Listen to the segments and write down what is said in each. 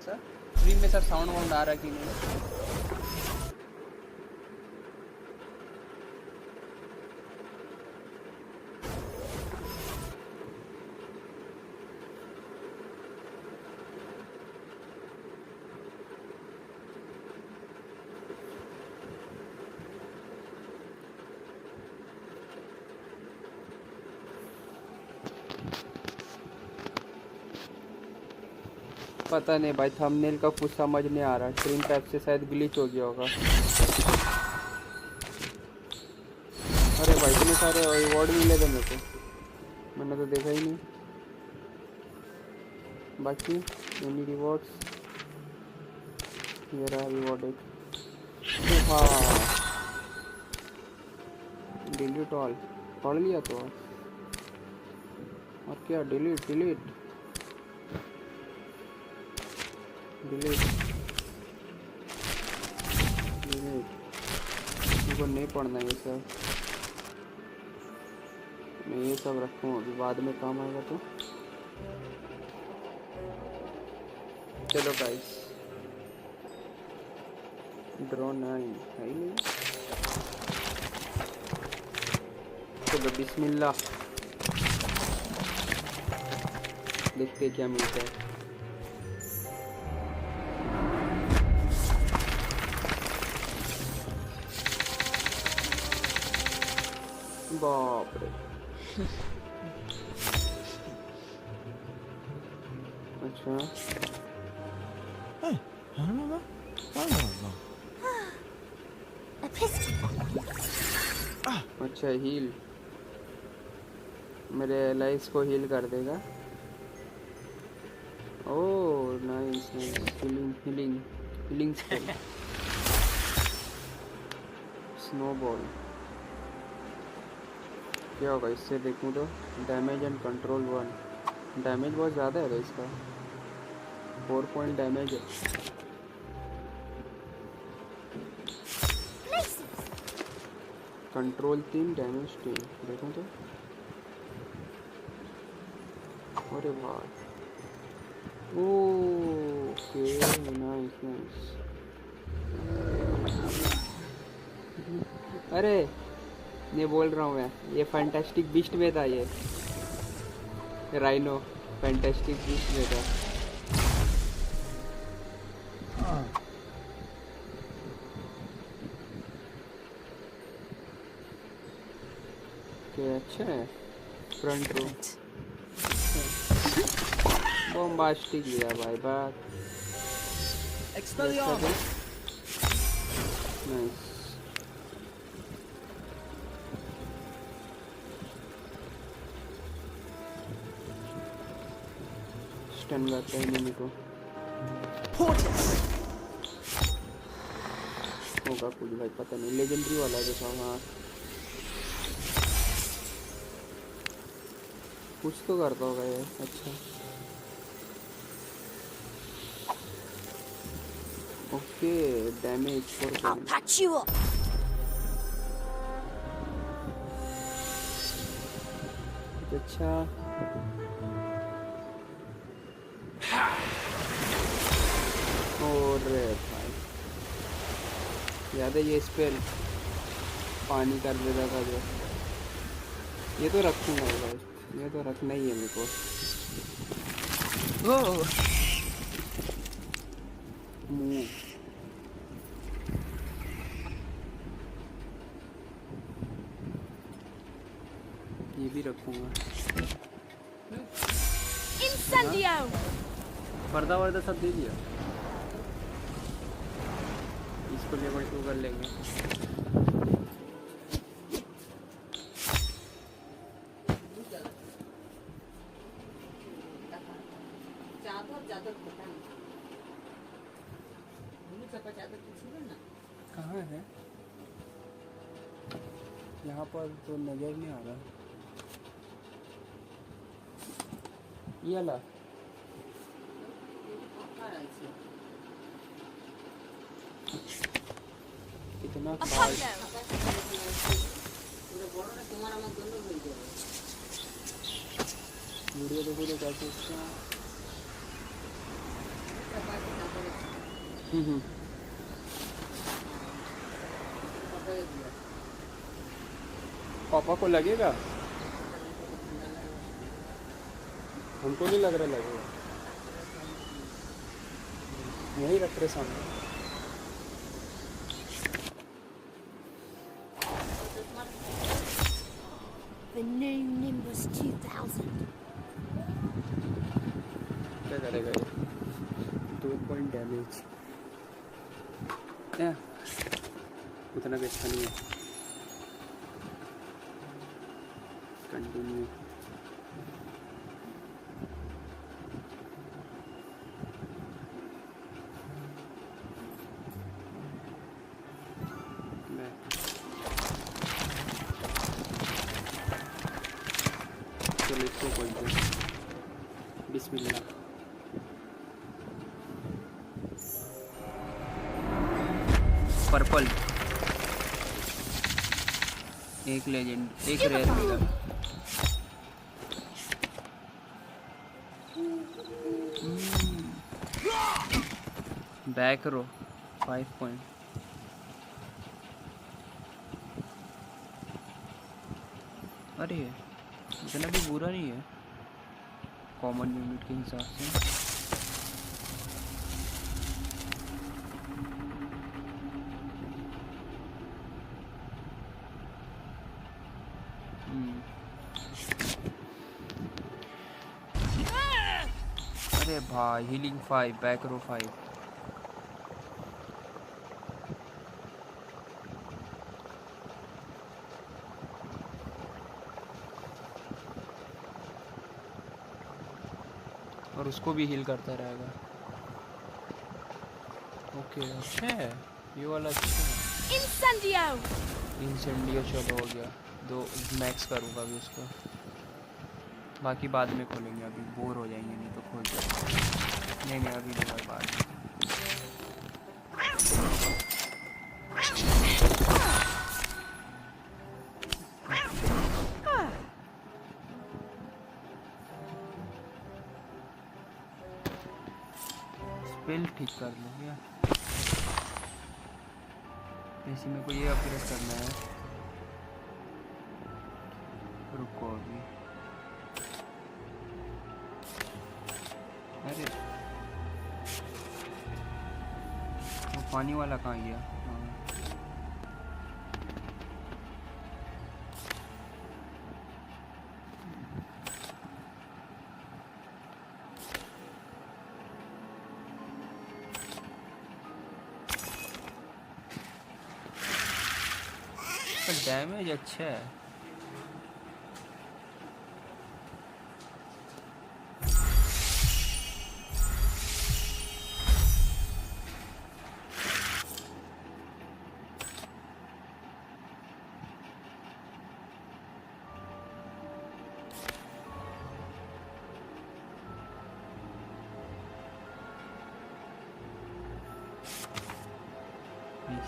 अच्छा स्ट्रीम में सब साउंड वाउंड आ रहा कि नहीं? पता नहीं भाई, थंबनेल का कुछ समझ नहीं आ रहा। स्क्रीन टैप से शायद ग्लिच हो गया होगा। अरे भाई इतने सारे रिवॉर्ड मिले थे मेरे को, मैंने तो देखा ही नहीं। बाकी एनी रिवॉर्ड्स? ये रहा रिवॉर्ड एक। हाँ डिलीट ऑल पढ़ लिया तो। और क्या डिलीट डिलीट डिलीट डिलीट, मुझको नहीं पढ़ना ये सब। मैं ये सब रखूँ अभी, बाद में काम आएगा तो। चलो गाइस, ड्रोन है ही नहीं। चलो बिस्मिल्लाह, देखते क्या मिलता है। बाप रे अच्छा अच्छा हील, मेरे एलाइज को हील कर देगा। Oh nice nice, healing healing healing spell. Snowball क्या होगा इससे देखूँ तो? डैमेज एंड कंट्रोल 1, डैमेज बहुत ज़्यादा है तो इसका 4 पॉइंट डैमेज है। कंट्रोल 3 डैमेज 2, देखो तो। अरे वाह, ओके नाइस नाइस। अरे ये बोल रहा हूँ मैं, ये फैंटास्टिक बीस्ट में था, ये राइनो फैंटास्टिक बीस्ट में था। अच्छा है फ्रंट रो, बॉम्बास्टिक लिया भाई बात। नाइस, स्टन करता है एनिमी को। होगा कुछ भाई, पता नहीं, लेजेंडरी वाला है तो। हाँ कुछ तो करता होगा ये। अच्छा ओके, डैमेज 4। अच्छा और भाई याद है ये स्पेल पानी कर देता था जो, ये तो रखूंगा भाई, ये तो रखना ही है मेरे को। मूव ये भी रखूंगा। पर्दा वर्दा सब दे दिया, इसको लेवल 2 कर लेंगे। कहाँ है यहाँ पर तो नजर नहीं आ रहा। ये ला कितना वीडियो देखो तो कैसे इसका हम्म। पापा को लगेगा? हमको नहीं लग रहा लगेगा। यहीं रख रहे सामने। The new Nimbus 2000. क्या करेगा ये? 2 पॉइंट डैमेज। उतना भी अच्छा नहीं है। कंटिन्यू। चलो इसको खोलते हैं। बिस्मिल्लाह। पर्पल, एक लेजेंड, एक रेयर मिला। बैक रो 5 पॉइंट। अरे इतना भी बुरा नहीं है कॉमन यूनिट के हिसाब से। अरे भाई हीलिंग 5, बैक रो 5। और उसको भी हील करता रहेगा। ओके अच्छा है ये वाला, अच्छा है। इंसेंडियो चलो हो गया। 2 मैक्स करूँगा अभी उसको, बाकी बाद में खोलेंगे। अभी बोर हो जाएंगे नहीं तो खोल जाएंगे। नहीं अभी नहीं, बाद में। स्पेल ठीक कर लो क्या? इसी में को ये अपग्रेड करना है। रुको अभी। अरे वो पानी वाला कहाँ गया? हाँ। डैमेज अच्छा है।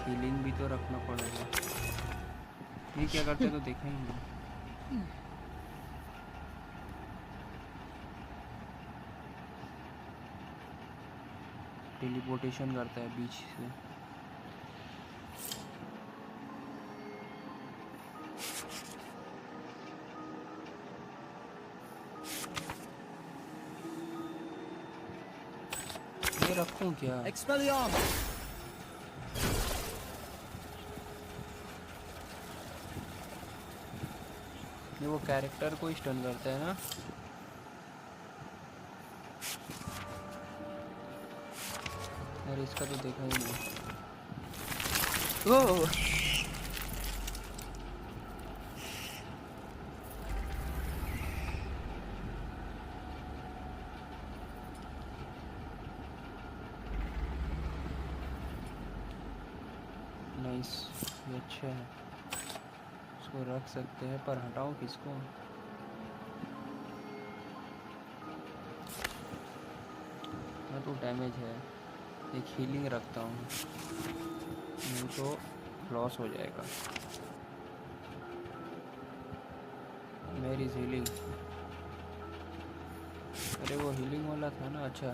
हीलिंग भी तो रखना पड़ेगा। ये क्या करते तो देखा ही नहीं। टेलीपोर्टेशन करता है बीच से। ये रखूं क्या? ये वो कैरेक्टर को स्टन करता है ना? यार इसका तो देखा ही नहीं। ओह नाइस, ये अच्छा है। इसको रख सकते हैं पर हटाओ किसको? तो डैमेज है। एक हीलिंग रखता हूँ, नहीं तो लॉस हो जाएगा। मेरी हीलिंग, अरे वो हीलिंग वाला था ना। अच्छा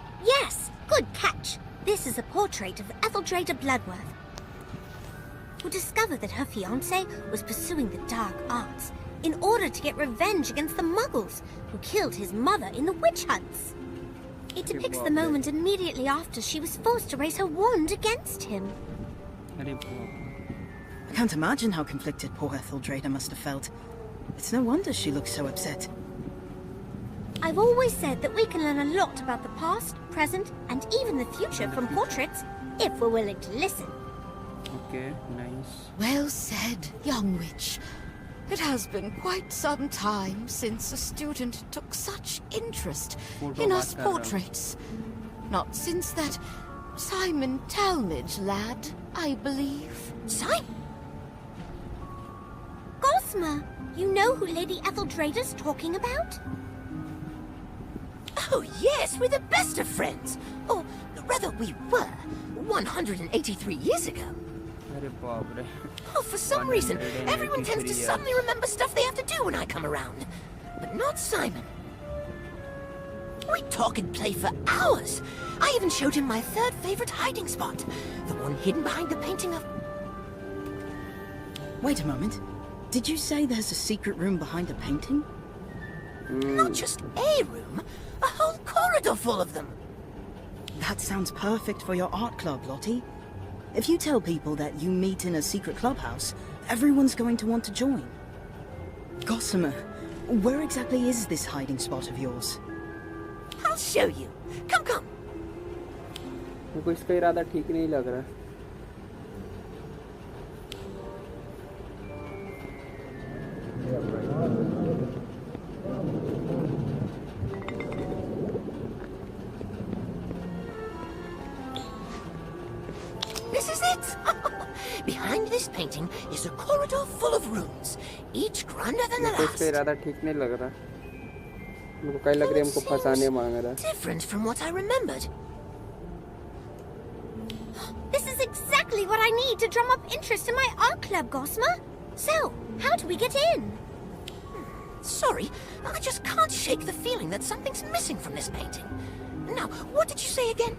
Good catch! This is a portrait of Etheldrada Bloodworth, who discovered that her fiancé was pursuing the dark arts in order to get revenge against the Muggles who killed his mother in the witch hunts. It depicts the moment immediately after she was forced to raise her wand against him. अरे बाप I can't imagine how conflicted poor Etheldrada must have felt. It's no wonder she looks so upset. I've always said that we can learn a lot about the past, present, and even the future from portraits if we're willing to listen. Okay, nice. Well said, young witch. It has been quite some time since a student took such interest in us portraits. Not since that Simon Talmadge lad, I believe. Simon? Gosma, you know who Lady Etheldrada's talking about? Oh yes, we're the best of friends. Or rather we were, 183 years ago. अरे बाप रे Oh, for some reason, everyone tends to suddenly remember stuff they have to do when I come around. But not Simon. We talk and play for hours. I even showed him my third favorite hiding spot. The one hidden behind the painting of... Wait a moment. Did you say there's a secret room behind the painting? Not just a room, a whole corridor full of them. That sounds perfect for your art club, Lottie. If you tell people that you meet in a secret clubhouse, everyone's going to want to join. Gossamer, where exactly is this hiding spot of yours? I'll show you. Come, come. मेरे को इसका इरादा ठीक नहीं लग रहा This is it! Behind this painting is a corridor full of rooms, each grander than the मेरे को इसका last. इरादा ठीक नहीं लग रहा मेरे को कहीं लग रहा है हमको फंसाने मांग रहा Different from what I remembered. This is exactly what I need to drum up interest in my art club, Gosma. So, how do we get in? Sorry, I just can't shake the feeling that something's missing from this painting. Now, what did you say again?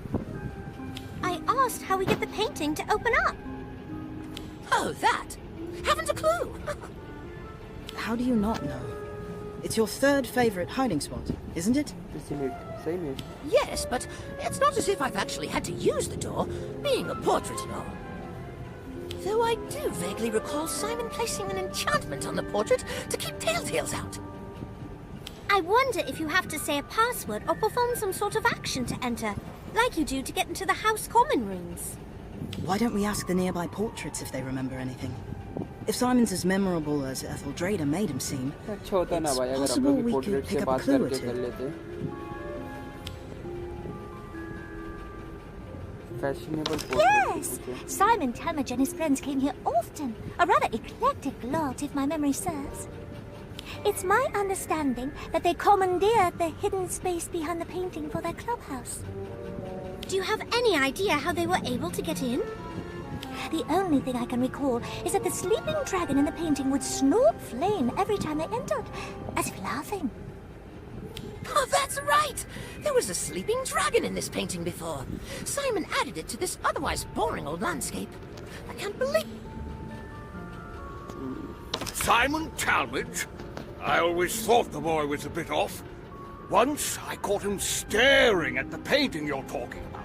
I asked how we get the painting to open up. Oh, that. Haven't a clue. How do you not know? It's your third favorite hiding spot, isn't it? सही में Yes, but it's not as if I've actually had to use the door, being a portrait and all. Though I do vaguely recall Simon placing an enchantment on the portrait to keep telltales out. I wonder if you have to say a password or perform some sort of action to enter, like you do to get into the house common rooms. Why don't we ask the nearby portraits if they remember anything? If Simon's as memorable as Etheldrada made him seem, अच्छा होता ना it's भाई अगर हम possible लोग we portrait could से pick up a बात clue or करके कर two. लेते fashionable Yes! Simon Talmadge and his friends came here often. A rather eclectic lot, if my memory serves. It's my understanding that they commandeered the hidden space behind the painting for their clubhouse. Do you have any idea how they were able to get in? The only thing I can recall is that the sleeping dragon in the painting would snort flame every time they entered, as if laughing. Oh, that's right! There was a sleeping dragon in this painting before. Simon added it to this otherwise boring old landscape. I can't believe... Simon Talmadge? I always thought the boy was a bit off. Once I caught him staring at the painting you're talking about.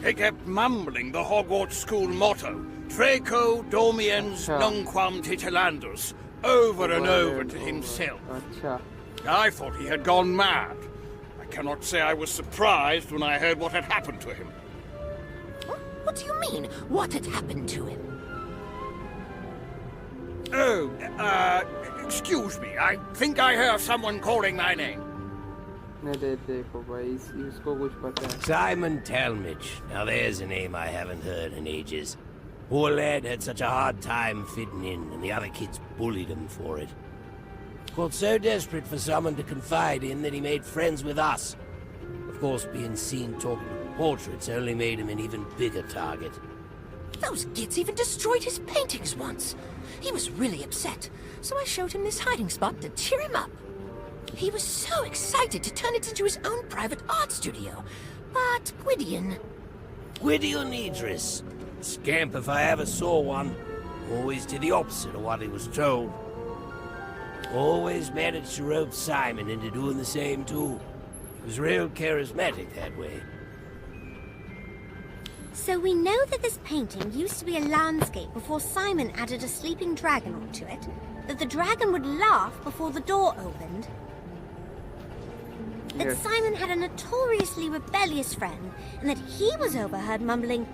He kept mumbling the Hogwarts school motto, Draco Domiens Nunquam Titilandus, over and over to himself. अच्छा I thought he had gone mad. I cannot say I was surprised when I heard what had happened to him. What do you mean, what had happened to him? Oh, excuse me. I think I hear someone calling my name. नहीं देखो भाई इसको कुछ पता है Simon Talmadge. Now there's a name I haven't heard in ages. Poor lad had such a hard time fitting in, and the other kids bullied him for it. Got so desperate for someone to confide in that he made friends with us. Of course, being seen talking to portraits only made him an even bigger target. Those kids even destroyed his paintings once. He was really upset, so I showed him this hiding spot to cheer him up. He was so excited to turn it into his own private art studio. But Gwydion... Gwydion Idris. Scamp if I ever saw one. Always did the opposite of what he was told. Always managed to rope Simon into doing the same too. He was real charismatic that way. So we know that this painting used to be a landscape before Simon added a sleeping dragon onto it, that the dragon would laugh before the door opened, that Yes. Simon had a notoriously rebellious friend, and that he was overheard mumbling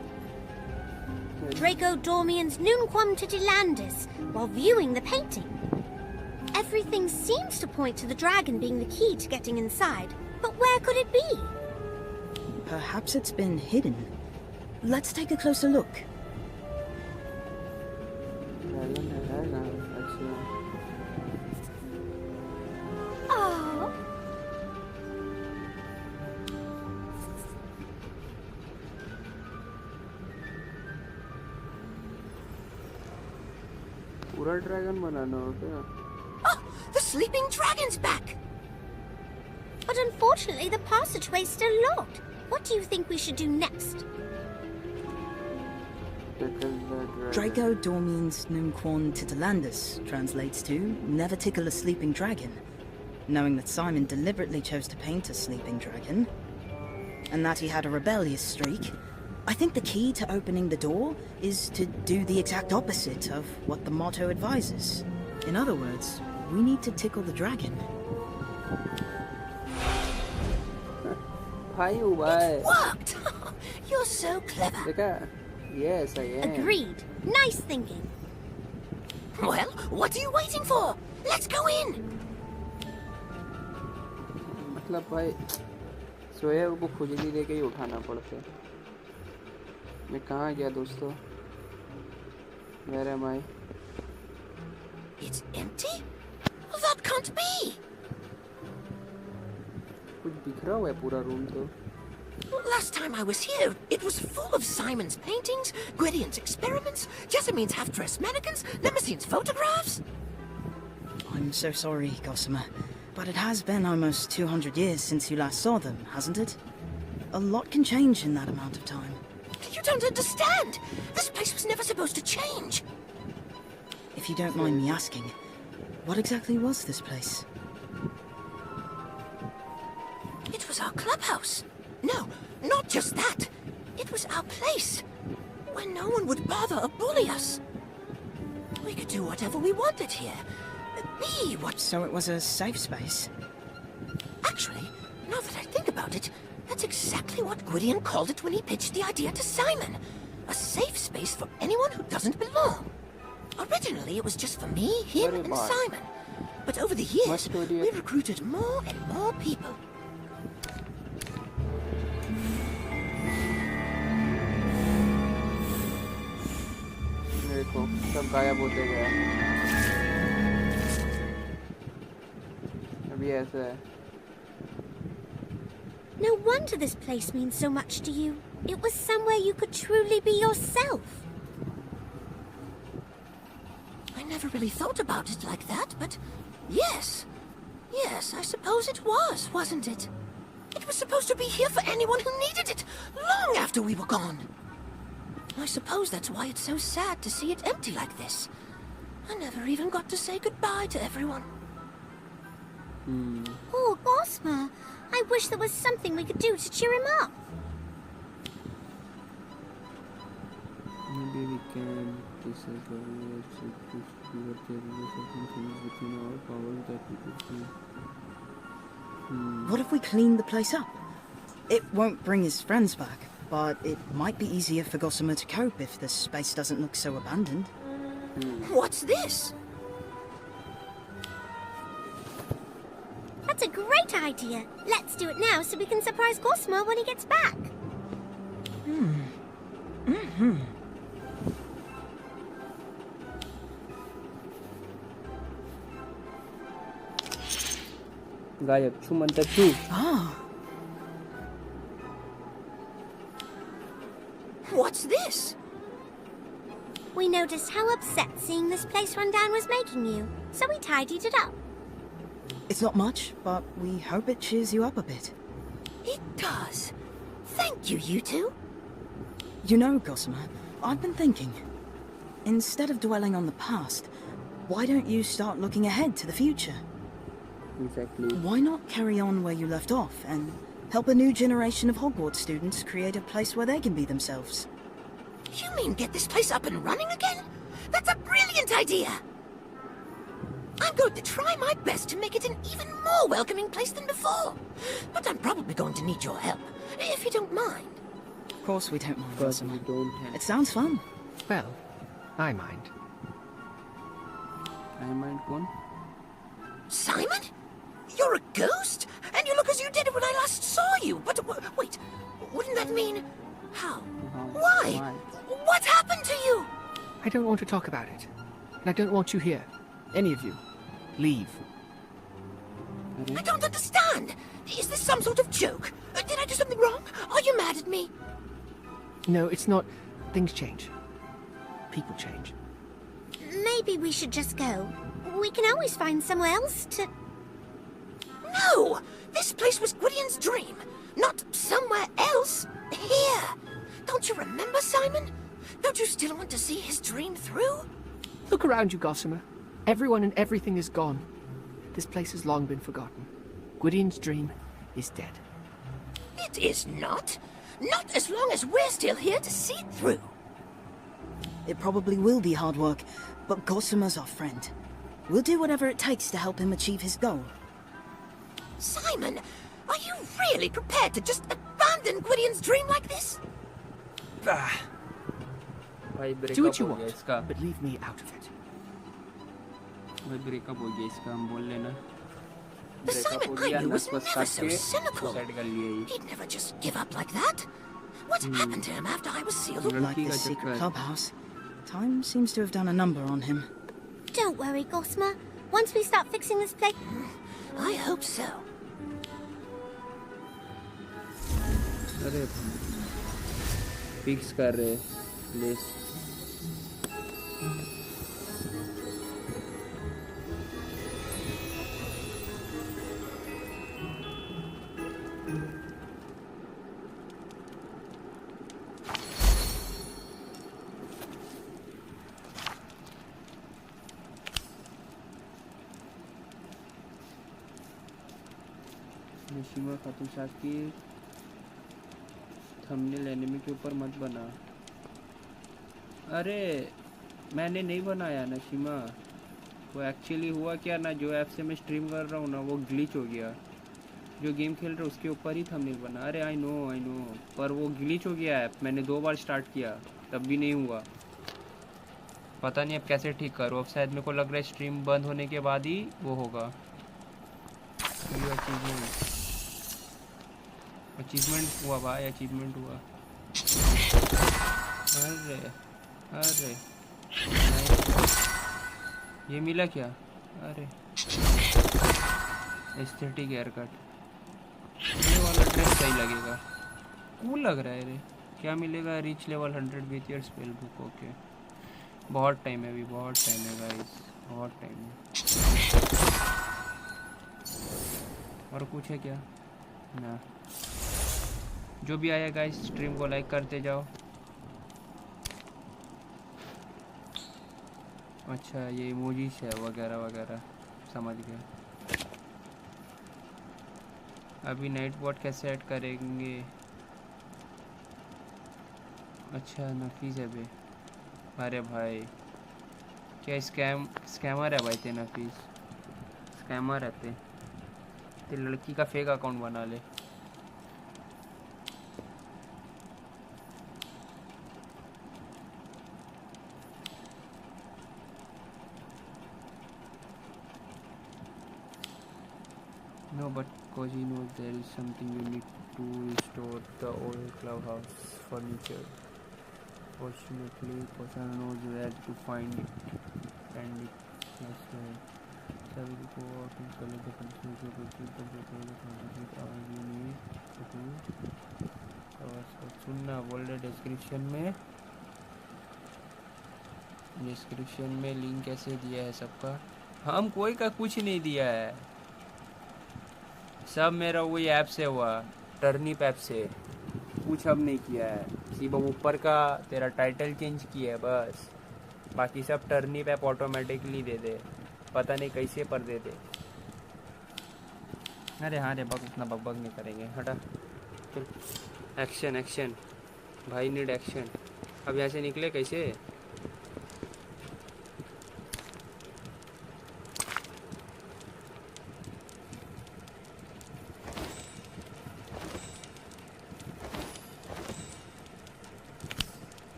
Draco Dormiens Nunquam Titilandis while viewing the painting. Everything seems to point to the dragon being the key to getting inside, but where could it be? Perhaps it's been hidden. Let's take a closer look. Dragon है ना? अच्छा Oh, पूरा dragon बनाना हो क्या? Oh, the sleeping dragon's back! but unfortunately the passageway is still locked. What do you think we should do next? Tickle the dragon. Draco Dormiens Nunquam Titilandus translates to never tickle a sleeping dragon. Knowing that Simon deliberately chose to paint a sleeping dragon, and that he had a rebellious streak, I think the key to opening the door is to do the exact opposite of what the motto advises. In other words, we need to tickle the dragon. भाई हुआ है. Worked! You're so clever. देखा? Yes, I am. Agreed. Nice thinking. Well, what are you waiting for? Let's go in! मतलब भाई सोया को खुजली देके ही उठाना पड़ता है. मैं कहाँ गया दोस्तों? Where am I? It's empty? Well, that can't be! कुछ बिखरा हुआ है पूरा रूम तो. Last time I was here, it was full of Simon's paintings, Gwydion's experiments, Jessamine's half-dressed mannequins, Nemesine's photographs. I'm so sorry, Gossamer, but it has been almost 200 years since you last saw them, hasn't it? A lot can change in that amount of time. You don't understand! This place was never supposed to change! If you don't mind me asking, what exactly was this place? It was our clubhouse. No, not just that. It was our place, where no one would bother or bully us. We could do whatever we wanted here. Be what... So it was a safe space? Actually, now that I think about it, that's exactly what Gwydion called it when he pitched the idea to Simon. A safe space for anyone who doesn't belong. Originally, it was just for me, him, Very and bad. Simon. But over the years, Must do we it. recruited more and more people. देखो सब गायब होते गया. अभी ऐसा है. No wonder this place means so much to you. It was somewhere you could truly be yourself. I never really thought about it like that, but yes. Yes, I suppose it was, wasn't it? It was supposed to be here for anyone who needed it, long after we were gone. I suppose that's why it's so sad to see it empty like this. I never even got to say goodbye to everyone. Oh, Gosma, I wish there was something we could do to cheer him up. Maybe we can. This is the way we were capable of certain things within our powers that we could do. What if we clean the place up? It won't bring his friends back, but it might be easier for Gossamer to cope if the space doesn't look so abandoned. What's this? That's a great idea. Let's do it now so we can surprise Gosma when he gets back. गायब छू मंतर छू. Ah, What's this? We noticed how upset seeing this place run down was making you, so we tidied it up. it's not much, but we hope it cheers you up a bit. It does. Thank you, you two. You know, Gossamer, I've been thinking. Instead of dwelling on the past, why don't you start looking ahead to the future? Exactly. Why not carry on where you left off and help a new generation of Hogwarts students create a place where they can be themselves? You mean get this place up and running again? That's a brilliant idea! I'm going to try my best to make it an even more welcoming place than before. But I'm probably going to need your help, if you don't mind. Of course we don't mind, But Gossamer. we don't have. It sounds fun. Well, I mind. I mind कौन? Simon? You're a ghost? And you look as you did when I last saw you. But wait, wouldn't that mean... How? Why? What happened to you? I don't want to talk about it. And I don't want you here. Any of you. Leave. I don't understand. Is this some sort of joke? Did I do something wrong? Are you mad at me? No, it's not. Things change. People change. Maybe we should just go. We can always find somewhere else to... No! This place was Gwydion's dream. Not somewhere else. Here. Don't you remember, Simon? Don't you still want to see his dream through? Look around you, Gossamer. Everyone and everything is gone. This place has long been forgotten. Gwydion's dream is dead. It is not. Not as long as we're still here to see it through. It probably will be hard work, but Gossamer's our friend. We'll do whatever it takes to help him achieve his goal. Simon, are you really prepared to just abandon Gwydion's dream like this? भाई Do what breakup you हो गया want, इसका. but leave me out of it. भाई breakup हो गया इसका, हम बोल लेना. The Breakup हो Simon I गया, knew was नस वस never काट so के cynical. suicide कर लिया ये. He'd never just give up like that. What happened to him after I was sealed away? Like this secret clubhouse, time seems to have done a number on him. Don't worry, Gossamer. Once we start fixing this place... I hope so. अरे fix कर रहे place. नशीमा खातून Shakir thumbnail enemy के ऊपर मत बना. अरे मैंने नहीं बनाया नशीमा. वो एक्चुअली हुआ क्या ना, जो ऐप से मैं स्ट्रीम कर रहा हूँ ना वो ग्लिच हो गया. जो गेम खेल रहा हूँ उसके ऊपर ही थंबनेल बना. अरे आई नो पर वो ग्लिच हो गया ऐप. मैंने 2 बार स्टार्ट किया तब भी नहीं हुआ. पता नहीं अब कैसे ठीक करूँ. अब शायद मेरे को लग रहा है स्ट्रीम बंद होने के बाद ही वो होगा. अचीवमेंट हुआ भाई, अचीवमेंट हुआ. अरे अरे ये मिला क्या? अरे एस्थेटिक हेयर कट. ये वाला ड्रेस सही लगेगा, कूल लग रहा है रे. क्या मिलेगा? Rich level 100 with your spell book. Okay बहुत टाइम है अभी, बहुत टाइम है गाइस, बहुत टाइम है. और कुछ है क्या? ना. जो भी आया गाइस स्ट्रीम को लाइक करते जाओ. अच्छा ये इमोजीज है वगैरह वगैरह, समझ गया. अभी नाइट बॉट कैसे ऐड करेंगे? अच्छा नफीस है बे. अरे भाई क्या स्कैमर है भाई ते नफीस. स्कैमर है ते लड़की का फेक अकाउंट बना ले. No, but Koji knows there is something you need to restore the old clubhouse furniture. Fortunately, Kosa knows where to find it. And it. That's right. सभी को अपनी कॉलेज के फंक्शन को कुछ तो नहीं तो सुनना बोल रहे डिस्क्रिप्शन में लिंक कैसे दिया है सबका. हम कोई का कुछ नहीं दिया है, सब मेरा वही ऐप से हुआ, टर्निप ऐप से. कुछ अब नहीं किया है, सिर्फ ऊपर का तेरा टाइटल चेंज किया है बस। बाकी सब टर्निप ऐप ऑटोमेटिकली दे दे, पता नहीं कैसे पर दे दे। अरे हाँ रे बग, उतना बग नहीं करेंगे, हटा चल। एक्शन एक्शन भाई, नीड एक्शन। अब यहाँ से निकले कैसे?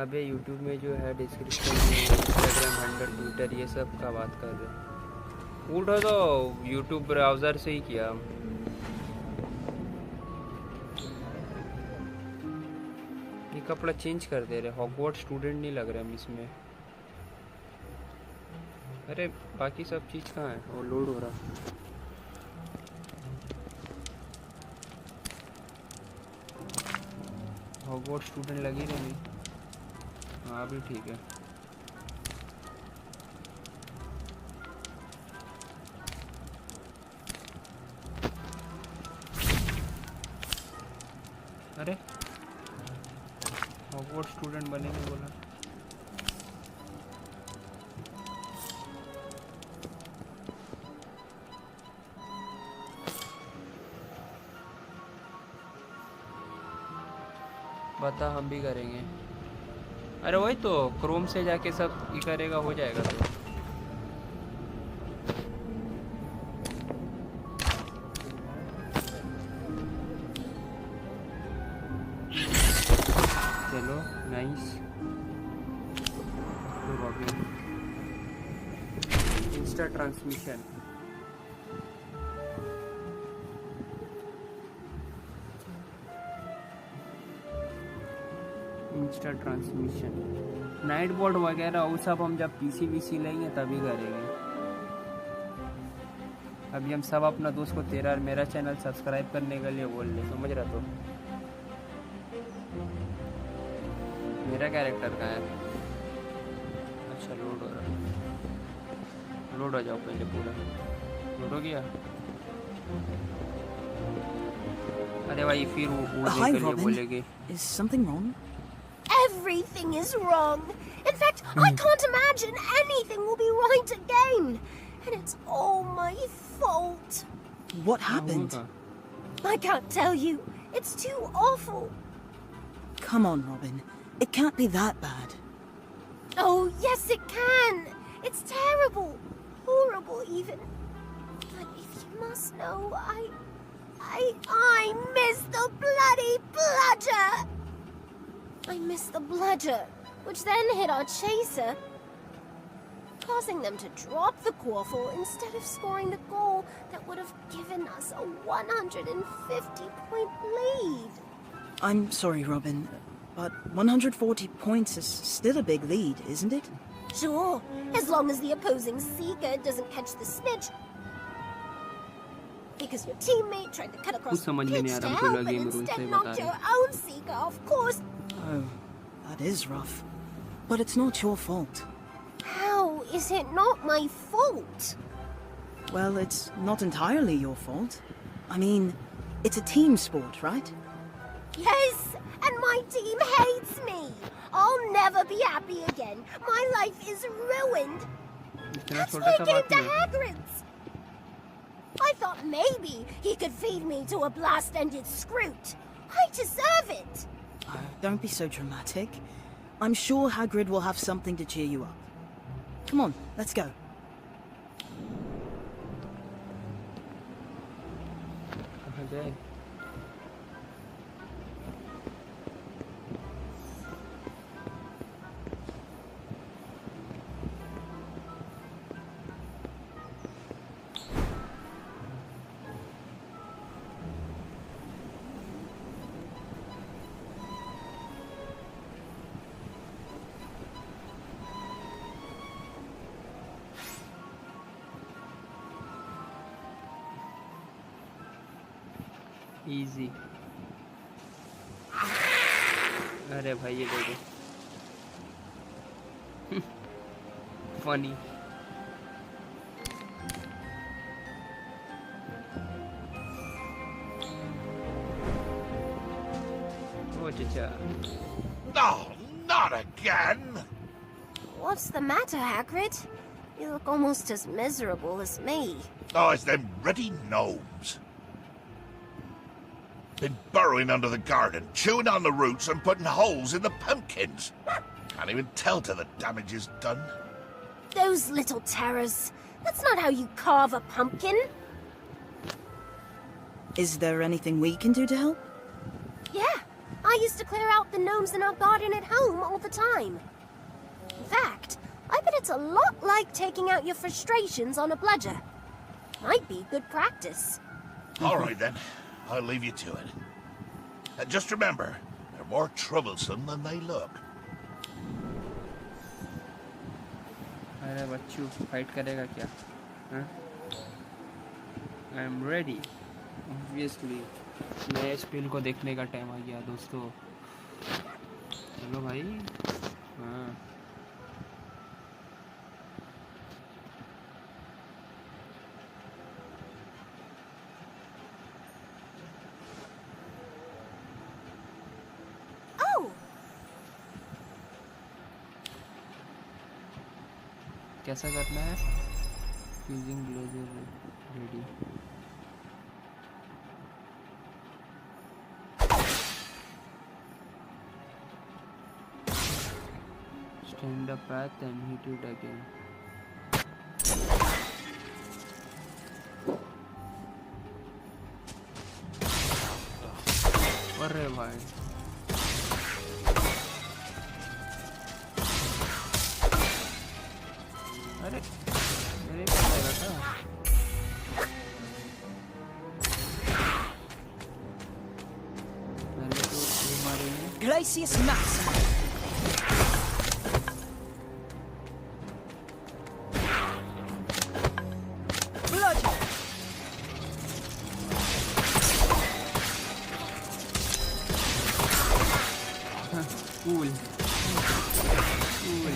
अबे यूट्यूब में जो है डिस्क्रिप्शन में इंस्टाग्राम हैंडल, ट्विटर, ये सब का बात कर रहे हैं। उठो तो यूट्यूब ब्राउज़र से ही किया। ये कपड़ा चेंज कर दे रहे, हॉगवर्ट्स स्टूडेंट नहीं लग रहे हम इसमें। अरे बाकी सब चीज़ कहाँ है? वो लोड हो रहा। हॉगवर्ट्स स्टूडेंट लगी रहे नहीं। हाँ भी ठीक है। अरे हॉगवर्ट्स स्टूडेंट बनेंगे बोला। बता, हम भी करेंगे। अरे वही तो क्रोम से जाके सब ये करेगा, हो जाएगा तो। चलो nice. Insta transmission, Insta transmission, night board वगैरह वो सब हम जब पीसी वीसी लेंगे तभी करेंगे। अभी हम सब अपना दोस्त को तेरा और मेरा चैनल सब्सक्राइब करने के लिए बोल रहे, समझ रहा? तो मेरा कैरेक्टर कहाँ है? अच्छा लोड हो रहा है, लोड हो जाओ पहले। पूरा लोड हो गया। अरे भाई फिर वो Hi, के लिए Robin. बोलेगी। Is something wrong? Everything is wrong. In fact, I can't imagine anything will be right again. And it's all my fault. What happened? I can't tell you. It's too awful. Come on, Robin. It can't be that bad. Oh, yes it can. It's terrible. Horrible even. But if you must know, I miss the bloody bludger. I missed the bludger, which then hit our chaser, causing them to drop the quaffle instead of scoring the goal that would have given us a 150-point lead. I'm sorry, Robin, but 140 points is still a big lead, isn't it? Sure, as long as the opposing seeker doesn't catch the snitch. Because your teammate tried to cut across the pitch to help and instead knocked your own seeker off course. Oh, that is rough. But it's not your fault. How is it not my fault? Well, it's not entirely your fault. I mean, it's a team sport, right? Yes, and my team hates me. I'll never be happy again. My life is ruined. That's why I came to Hagrid's. I thought maybe he could feed me to a blast-ended Scroot. I deserve it. Don't be so dramatic. I'm sure Hagrid will have something to cheer you up. Come on, let's go. Okay. Easy. अरे भाई ये देखो, funny. Oh, chacha. No, not again! What's the matter, Hagrid? You look almost as miserable as me. Oh, it's them ruddy gnomes. Been burrowing under the garden, chewing on the roots and putting holes in the pumpkins. Can't even tell till the damage is done. Those little terrors. That's not how you carve a pumpkin. Is there anything we can do to help? Yeah, I used to clear out the gnomes in our garden at home all the time. In fact, I bet it's a lot like taking out your frustrations on a bludger. Might be good practice. All right, then. I'll leave you to it. And just remember, they're more troublesome than they look. अरे बच्चू fight करेगा क्या? हाँ? I am ready. Obviously, नए spill को देखने का time आ गया दोस्तों. चलो भाई. हाँ. कैसा करना है? Using blazer ready. Stand the path and hit it again. अरे भाई. अरे मेरे को लगा था. पहले तो ये मारेंगे. Glacius Maxima. Bludgeon. Cool. Cool.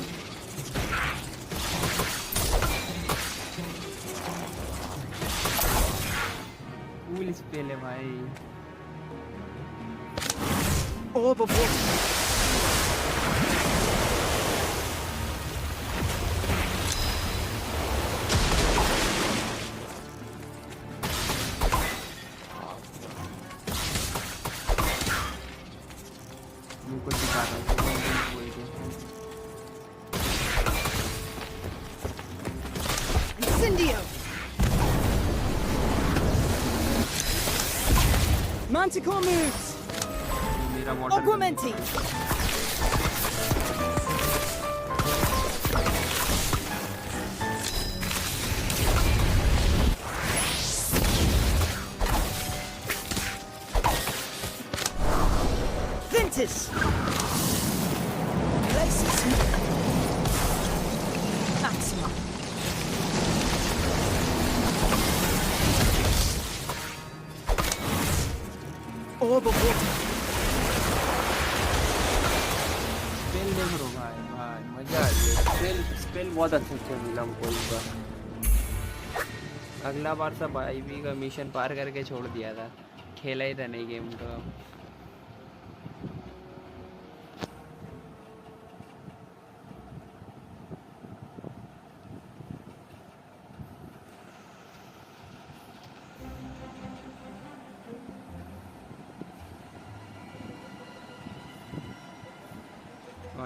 Cool spell है भाई. Orb of water. मेरे को दिखा रहा है. Incendio. Manticore moves. मेरा water. Augmenti. Ventus. Glacius Maxima. Orb of water. Spell देख रो भाई. भाई मजा आ गया. स्पेल बहुत अच्छे से मिला हमको इस बार. अगला बार सब आईवी का मिशन पार करके छोड़ दिया था. खेला ही था नहीं गेम तो.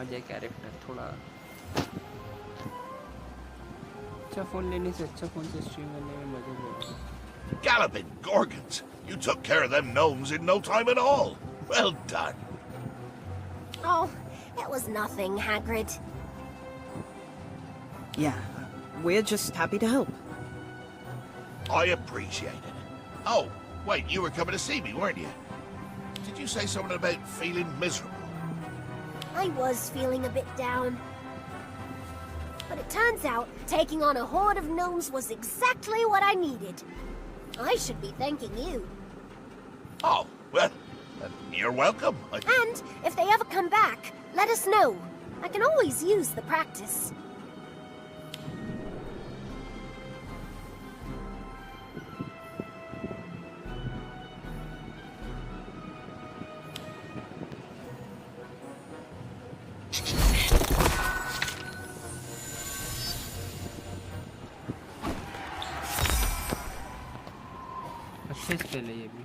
अजय कैरेक्टर थोड़ा अच्छा फोन लेने से अच्छा फोन से स्ट्रीम करने में मजा आएगा. Galloping Gorgons! You took care of them gnomes in no time at all. Well done. Oh, it was nothing, Hagrid. Yeah, we're just happy to help. I appreciate it. Oh, wait, you were coming to see me, weren't you? Did you say something about feeling miserable? I was feeling a bit down. But it turns out taking on a horde of gnomes was exactly what I needed. I should be thanking you. Oh, well, you're welcome. And if they ever come back, let us know. I can always use the practice. अच्छे spell है ये भी।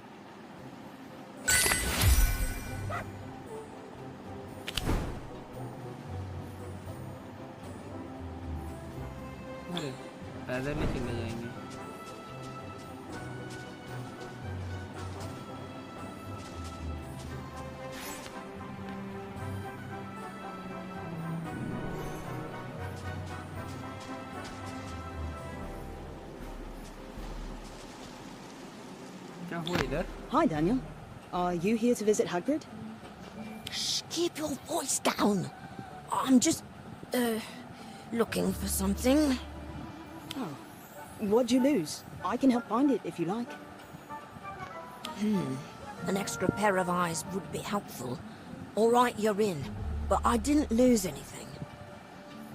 अरे पैदल ही चले जाएंगे। क्या हुआ इधर? Hi, Daniel. Are you here to visit Hagrid? Shh, keep your voice down. I'm just, looking for something. Oh. What'd you lose? I can help find it if you like. An extra pair of eyes would be helpful. All right, you're in. But I didn't lose anything.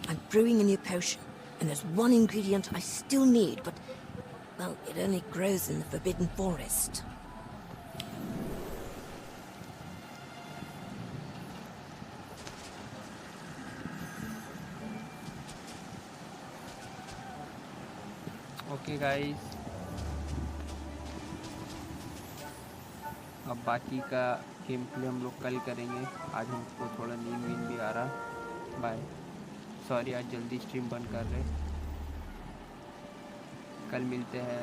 I'm brewing a new potion, and there's one ingredient I still need, but, well, it only grows in the Forbidden Forest. Okay guys, अब बाकी का game play हम लोग कल करेंगे। आज हमको थोड़ा नींद वींद भी आ रहा। बाय, सॉरी आज जल्दी स्ट्रीम बंद कर रहे। कल मिलते हैं।